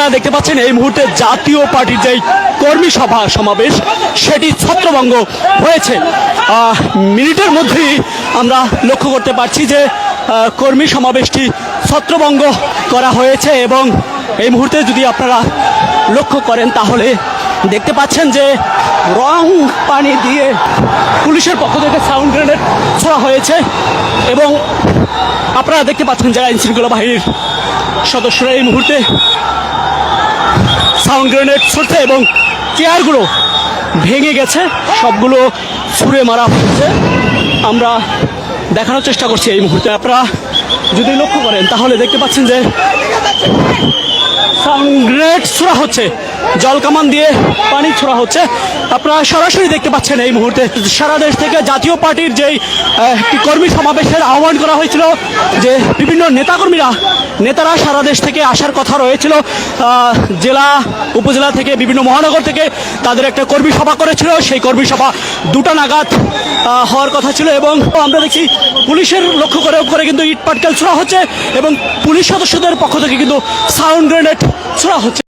আপনারা দেখতে পাচ্ছেন এই মুহূর্তে জাতীয় পার্টির যেই কর্মী সভা সমাবেশ সেটি ছত্রভঙ্গ হয়েছে। মিনিটের মধ্যেই আমরা লক্ষ্য করতে পারছি যে কর্মী সমাবেশটি ছত্রভঙ্গ করা হয়েছে এবং এই মুহূর্তে যদি আপনারা লক্ষ্য করেন তাহলে দেখতে পাচ্ছেন যে রং পানি দিয়ে পুলিশের পক্ষ থেকে সাউন্ড গ্রেনেড ছোড়া হয়েছে এবং আপনারা দেখতে পাচ্ছেন যে আইন শৃঙ্খলা বাহিনীর সদস্যরা এই মুহূর্তে সাউন্ড গ্রেনেড ছুটছে এবং চেয়ারগুলো ভেঙে গেছে, সবগুলো ছুঁড়ে মারা হচ্ছে। আমরা দেখানোর চেষ্টা করছি এই মুহূর্তে। আপনারা যদি লক্ষ্য করেন তাহলে দেখতে পাচ্ছেন যে সাউন্ড গ্রেনেড ছোড়া হচ্ছে, জল কামান দিয়ে পানি ছোড়া হচ্ছে। আপনারা সরাসরি দেখতে পাচ্ছেন এই মুহূর্তে সারা দেশ থেকে জাতীয় পার্টির যেই একটি কর্মী সমাবেশের আহ্বান করা হয়েছিল, যে বিভিন্ন নেতারা সারা দেশ থেকে আসার কথা রয়েছিল, জেলা উপজেলা থেকে বিভিন্ন মহানগর থেকে তাদের একটা কর্মী সভা করেছিল। সেই কর্মী সভা 2টা নাগাদ হওয়ার কথা ছিল এবং আমরা দেখছি পুলিশের লক্ষ্য করে কিন্তু ইট পাটকেল ছোড়া হচ্ছে এবং পুলিশ সদস্যদের পক্ষ থেকে কিন্তু সাউন্ড গ্রেনেড ছোড়া হচ্ছে।